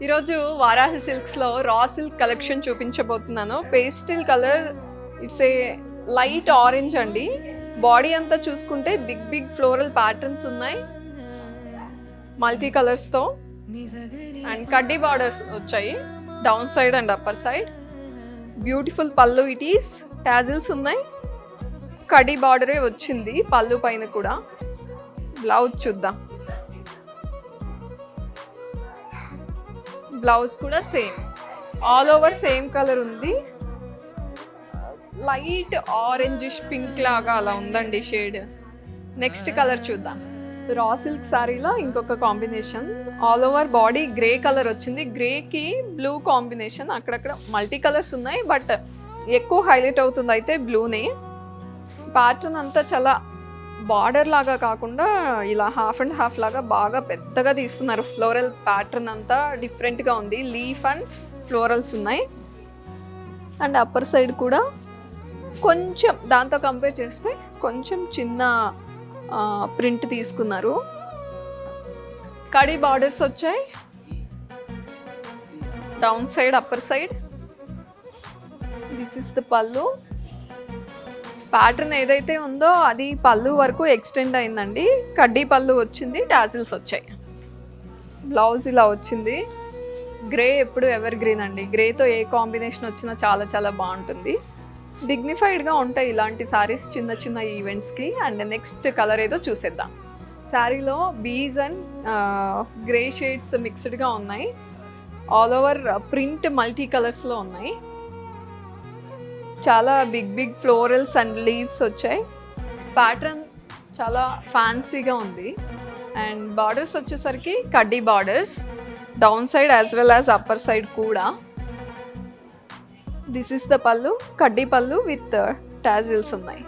ఈరోజు Varahi సిల్క్స్లో raw silk collection చూపించబోతున్నాను. Pastel colour, it's a light orange అండి. బాడీ అంతా చూసుకుంటే బిగ్ బిగ్ ఫ్లోరల్ ప్యాటర్న్స్ ఉన్నాయి మల్టీ కలర్స్తో, అండ్ కడ్డీ బార్డర్స్ వచ్చాయి down side and upper side. Beautiful పళ్ళు, ఇట్ ఈస్ టాజిల్స్ ఉన్నాయి. కడ్డీ బార్డరే వచ్చింది పళ్ళు పైన కూడా. బ్లౌజ్ చూద్దాం. బ్లౌజ్ కూడా same, all over same colour ఉంది. లైట్ ఆరెంజిష్ పింక్ లాగా అలా ఉందండి షేడ్. నెక్స్ట్ కలర్ చూద్దాం. రా సిల్క్ శారీలో ఇంకొక combination, all over body grey colour వచ్చింది. గ్రేకి బ్లూ కాంబినేషన్, అక్కడక్కడ మల్టీ కలర్స్ ఉన్నాయి బట్ ఎక్కువ హైలైట్ అవుతుంది అయితే బ్లూనే. ప్యాటర్న్ అంతా చాలా బార్డర్ లాగా కాకుండా ఇలా హాఫ్ అండ్ హాఫ్ లాగా బాగా పెద్దగా తీసుకున్నారు. ఫ్లోరల్ ప్యాటర్న్ అంతా డిఫరెంట్గా ఉంది. లీఫ్ అండ్ ఫ్లోరల్స్ ఉన్నాయి. అండ్ అప్పర్ సైడ్ కూడా కొంచెం దాంతో కంపేర్ చేస్తే కొంచెం చిన్న ప్రింట్ తీసుకున్నారు. కడీ బార్డర్స్ వచ్చాయి down side upper side. This is the పళ్ళు. ప్యాటర్న్ ఏదైతే ఉందో అది పళ్ళు వరకు ఎక్స్టెండ్ అయిందండి. కడ్డీ పళ్ళు వచ్చింది, టాజిల్స్ వచ్చాయి. బ్లౌజ్ ఇలా వచ్చింది. గ్రే ఎప్పుడు ఎవర్ గ్రీన్ అండి. గ్రేతో ఏ కాంబినేషన్ వచ్చినా చాలా చాలా బాగుంటుంది. డిగ్నిఫైడ్గా ఉంటాయి ఇలాంటి శారీస్ చిన్న చిన్న ఈవెంట్స్కి. అండ్ నెక్స్ట్ కలర్ ఏదో చూసేద్దాం. శారీలో బీజ్ అండ్ గ్రే షేడ్స్ మిక్స్డ్గా ఉన్నాయి. ఆల్ ఓవర్ ప్రింట్ మల్టీ కలర్స్లో ఉన్నాయి. చాలా big big florals and leaves వచ్చాయి. ప్యాటర్న్ చాలా ఫ్యాన్సీగా ఉంది. అండ్ బార్డర్స్ వచ్చేసరికి కడ్డీ borders down side as well as upper side కూడా. దిస్ ఇస్ ద పళ్ళు, కడ్డీ పళ్ళు విత్ టాజిల్స్ ఉన్నాయి.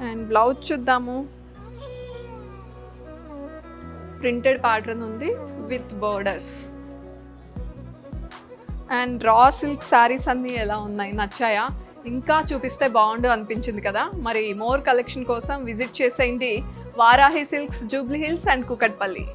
అండ్ బ్లౌజ్ చూద్దాము. ప్రింటెడ్ ప్యాటర్న్ ఉంది with borders. And raw silk saris అన్నీ ఎలా ఉన్నాయి, నచ్చాయా? ఇంకా చూపిస్తే బాగుండు అనిపించింది కదా. మరి మోర్ కలెక్షన్ కోసం విజిట్ చేసేయండి Varahi silks, Jubilee hills and Kukatpally.